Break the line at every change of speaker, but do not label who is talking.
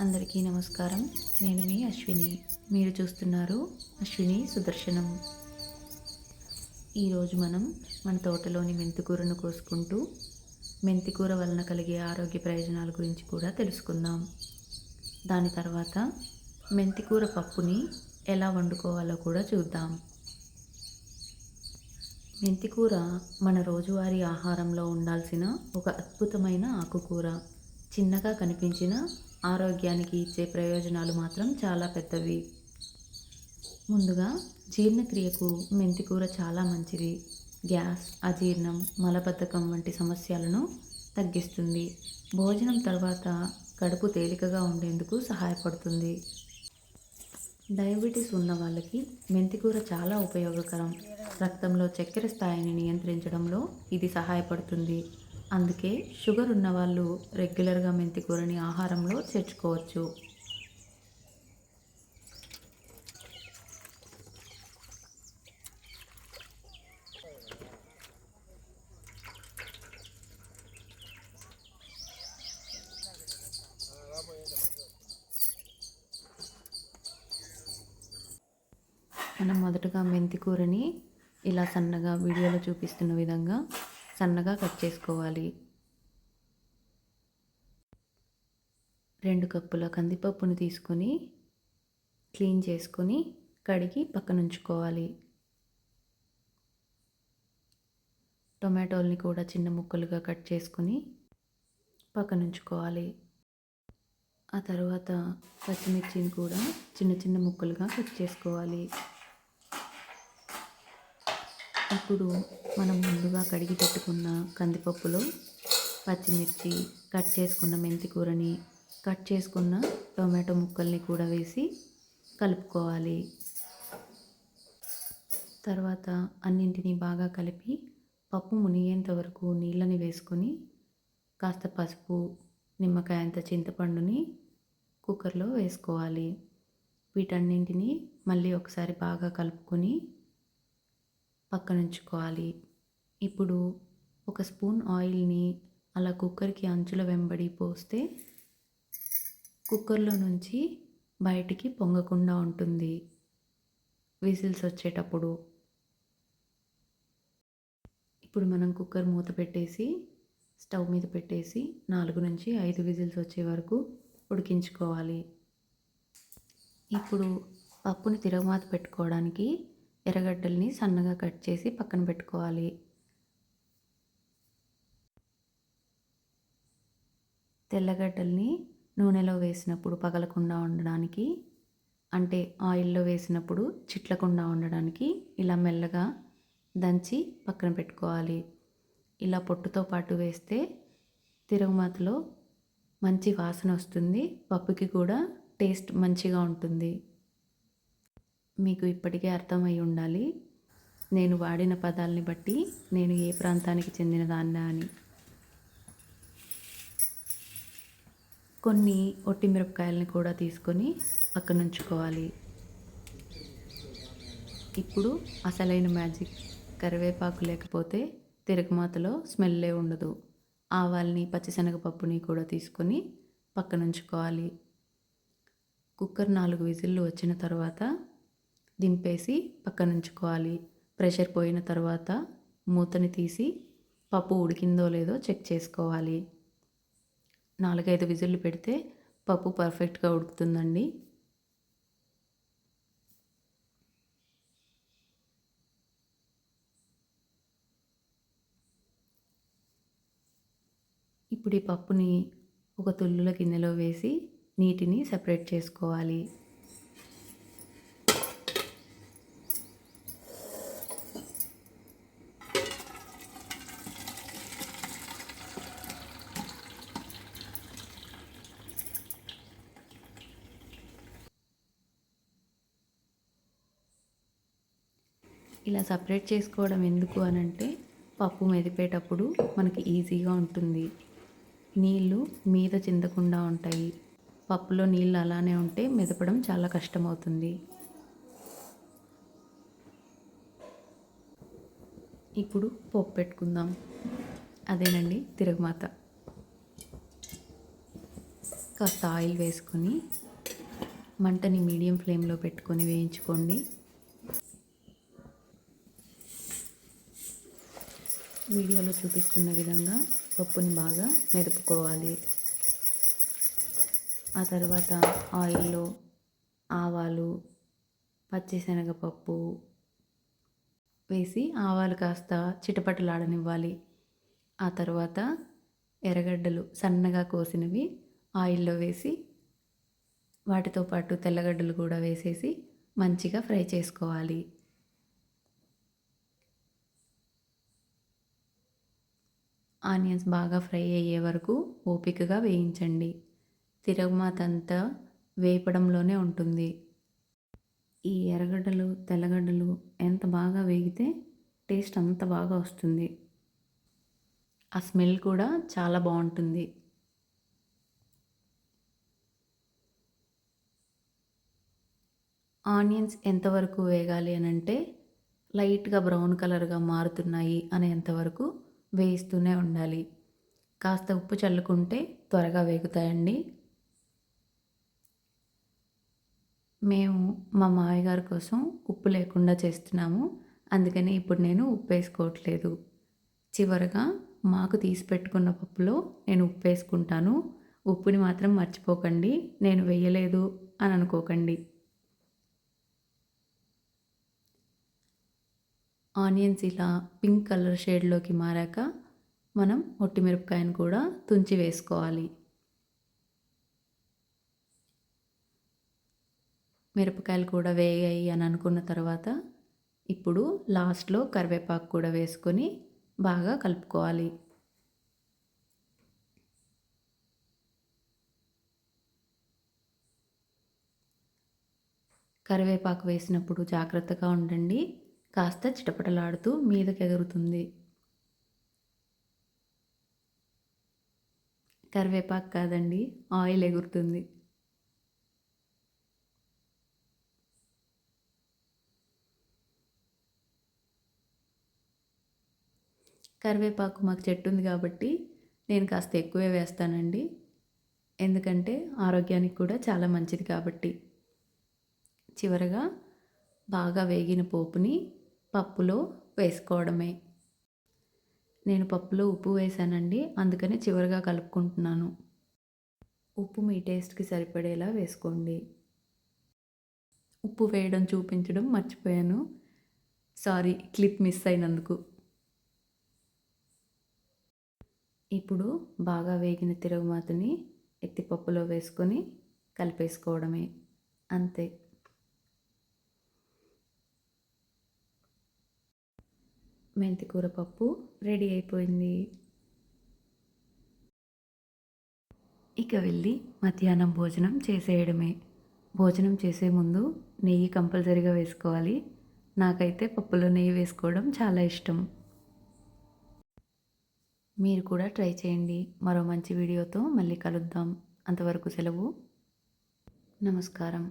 అందరికీ నమస్కారం. నేను మీ అశ్విని. మీరు చూస్తున్నారు అశ్విని సుదర్శనం. ఈరోజు మనం మన తోటలోని మెంతికూరను కోసుకుంటూ మెంతికూర వలన కలిగే ఆరోగ్య ప్రయోజనాల గురించి కూడా తెలుసుకుందాం. దాని తర్వాత మెంతికూర పప్పుని ఎలా వండుకోవాలో కూడా చూద్దాం. మెంతికూర మన రోజువారీ ఆహారంలో ఉండాల్సిన ఒక అద్భుతమైన ఆకుకూర. చిన్నగా కనిపించిన ఆరోగ్యానికి ఇచ్చే ప్రయోజనాలు మాత్రం చాలా పెద్దవి. ముందుగా జీర్ణక్రియకు మెంతికూర చాలా మంచిది. గ్యాస్, అజీర్ణం, మలబద్ధకం వంటి సమస్యలను తగ్గిస్తుంది. భోజనం తర్వాత కడుపు తేలికగా ఉండేందుకు సహాయపడుతుంది. డయాబెటీస్ ఉన్న వాళ్ళకి మెంతికూర చాలా ఉపయోగకరం. రక్తంలో చక్కెర స్థాయిని నియంత్రించడంలో ఇది సహాయపడుతుంది. అందుకే షుగర్ ఉన్నవాళ్ళు రెగ్యులర్గా మెంతికూరని ఆహారంలో చేర్చుకోవచ్చు. మనం మొదటగా మెంతికూరని ఇలా సన్నగా వీడియోలో చూపిస్తున్న విధంగా సన్నగా కట్ చేసుకోవాలి. 2 కప్పుల కందిపప్పుని తీసుకొని క్లీన్ చేసుకొని కడిగి పక్కన ఉంచుకోవాలి. టొమాటోల్ని కూడా చిన్న ముక్కలుగా కట్ చేసుకొని పక్కన ఉంచుకోవాలి. ఆ తర్వాత పచ్చిమిర్చిని కూడా చిన్న చిన్న ముక్కలుగా కట్ చేసుకోవాలి. ఇప్పుడు మనం ముందుగా కడిగి పెట్టుకున్న కందిపప్పులో పచ్చిమిర్చి, కట్ చేసుకున్న మెంతికూరని, కట్ చేసుకున్న టొమాటో ముక్కల్ని కూడా వేసి కలుపుకోవాలి. తర్వాత అన్నింటినీ బాగా కలిపి పప్పు మునిగేంత వరకు నీళ్ళని వేసుకొని కాస్త పసుపు, నిమ్మకాయ అంత చింతపండుని కుక్కర్లో వేసుకోవాలి. వీటన్నింటినీ మళ్ళీ ఒకసారి బాగా కలుపుకొని పక్కనుంచుకోవాలి. ఇప్పుడు 1 స్పూన్ ఆయిల్ని అలా కుక్కర్కి అంచుల వెంబడి పోస్తే కుక్కర్లో నుంచి బయటికి పొంగకుండా ఉంటుంది విజిల్స్ వచ్చేటప్పుడు. ఇప్పుడు మనం కుక్కర్ మూత పెట్టేసి స్టవ్ మీద పెట్టేసి 4 నుంచి 5 విజిల్స్ వచ్చే వరకు ఉడికించుకోవాలి. ఇప్పుడు పప్పుని తిరగమాత పెట్టుకోవడానికి ఎర్రగడ్డల్ని సన్నగా కట్ చేసి పక్కన పెట్టుకోవాలి. తెల్లగడ్డల్ని నూనెలో వేసినప్పుడు పగలకుండా ఉండడానికి, అంటే ఆయిల్లో వేసినప్పుడు చిట్లకుండా ఉండడానికి ఇలా మెల్లగా దంచి పక్కన పెట్టుకోవాలి. ఇలా పొట్టుతో పాటు వేస్తే తిరగమాతలో మంచి వాసన వస్తుంది. పప్పుకి కూడా టేస్ట్ మంచిగా ఉంటుంది. మీకు ఇప్పటికే అర్థమై ఉండాలి నేను వాడిన పదాలని బట్టి నేను ఏ ప్రాంతానికి చెందిన దాన్నా అని. కొన్ని ఒట్టి మిరపకాయలని కూడా తీసుకొని పక్కన ఉంచుకోవాలి. ఇప్పుడు అసలైన మ్యాజిక్, కరివేపాకు లేకపోతే తిరగమాతలో స్మెల్లే ఉండదు. ఆవాల్ని, పచ్చిశనగపప్పుని కూడా తీసుకొని పక్కన ఉంచుకోవాలి. కుక్కర్ 4 విజిల్లు వచ్చిన తర్వాత దింపేసి పక్కన ఉంచుకోవాలి. ప్రెషర్ పోయిన తర్వాత మూతని తీసి పప్పు ఉడికిందో లేదో చెక్ చేసుకోవాలి. 4-5 విజిల్లు పెడితే పప్పు పర్ఫెక్ట్గా ఉడుకుతుందండి. ఇప్పుడు ఈ పప్పుని ఒక తుల్లుల గిన్నెలో వేసి నీటిని సెపరేట్ చేసుకోవాలి. ఇలా సపరేట్ చేసుకోవడం ఎందుకు అనంటే పప్పు మెదిపేటప్పుడు మనకి ఈజీగా ఉంటుంది. నీళ్ళు మీద చిందకుండా ఉంటాయి. పప్పులో నీళ్ళు అలానే ఉంటే మెదపడం చాలా కష్టమవుతుంది. ఇప్పుడు పోపు పెట్టుకుందాం. అదేనండి తిరగమాత. కాస్త ఆయిల్ వేసుకొని మంటని మీడియం ఫ్లేమ్లో పెట్టుకొని వేయించుకోండి. వీడియోలో చూపిస్తున్న విధంగా పప్పుని బాగా మెదుపుకోవాలి. ఆ తర్వాత ఆయిల్లో ఆవాలు, పచ్చిశనగపప్పు వేసి ఆవాలు కాస్త చిటపటలాడనివ్వాలి. ఆ తర్వాత ఎర్రగడ్డలు సన్నగా కోసినవి ఆయిల్లో వేసి వాటితో పాటు తెల్లగడ్డలు కూడా వేసేసి మంచిగా ఫ్రై చేసుకోవాలి. ఆనియన్స్ బాగా ఫ్రై అయ్యే వరకు ఓపికగా వేయించండి. తిరగమాతంతా వేపడంలోనే ఉంటుంది. ఈ ఎర్రగడ్డలు తెల్లగడ్డలు ఎంత బాగా వేగితే టేస్ట్ అంత బాగా వస్తుంది. ఆ స్మెల్ కూడా చాలా బాగుంటుంది. ఆనియన్స్ ఎంతవరకు వేగాలి అని అంటే లైట్గా బ్రౌన్ కలర్గా మారుతున్నాయి అనేంతవరకు వేయిస్తూనే ఉండాలి. కాస్త ఉప్పు చల్లుకుంటే త్వరగా వేగుతాయండి. మేము మా మామయ్య గారి కోసం ఉప్పు లేకుండా చేస్తున్నాము. అందుకని ఇప్పుడు నేను ఉప్పు వేసుకోవట్లేదు. చివరగా మాకు తీసి పెట్టుకున్న పప్పులో నేను ఉప్పు వేసుకుంటాను. ఉప్పుని మాత్రం మర్చిపోకండి, నేను వేయలేదు అని అనుకోకండి. ఆనియన్స్ ఇలా పింక్ కలర్ షేడ్లోకి మారాక మనం ఒట్టిమిరపకాయను కూడా తుంచి వేసుకోవాలి. మిరపకాయలు కూడా వేగాయి అని అనుకున్న తర్వాత ఇప్పుడు లాస్ట్లో కరివేపాకు కూడా వేసుకొని బాగా కలుపుకోవాలి. కరివేపాకు వేసినప్పుడు జాగ్రత్తగా ఉండండి, కాస్త చిటపటలాడుతూ మీదకి ఎగురుతుంది. కరివేపాకు కాదండి, ఆయిల్ ఎగురుతుంది. కరివేపాకు మాకు చెట్టు ఉంది కాబట్టి నేను కాస్త ఎక్కువే వేస్తానండి. ఎందుకంటే ఆరోగ్యానికి కూడా చాలా మంచిది కాబట్టి. చివరగా బాగా వేగిన పోపుని పప్పులో వేసుకోవడమే. నేను పప్పులో ఉప్పు వేసానండి, అందుకని చివరగా కలుపుకుంటున్నాను. ఉప్పు మీ టేస్ట్కి సరిపడేలా వేసుకోండి. ఉప్పు వేయడం చూపించడం మర్చిపోయాను, సారీ, క్లిప్ మిస్ అయినందుకు. ఇప్పుడు బాగా వేగిన తిరుగుమాతని ఎత్తి పప్పులో వేసుకొని కలిపేసుకోవడమే, అంతే. మెంతికూర పప్పు రెడీ అయిపోయింది. ఇక వెళ్ళి మధ్యాహ్నం భోజనం చేసేయడమే. భోజనం చేసే ముందు నెయ్యి కంపల్సరీగా వేసుకోవాలి. నాకైతే పప్పులో నెయ్యి వేసుకోవడం చాలా ఇష్టం. మీరు కూడా ట్రై చేయండి. మరో మంచి వీడియోతో మళ్ళీ కలుద్దాం. అంతవరకు సెలవు. నమస్కారం.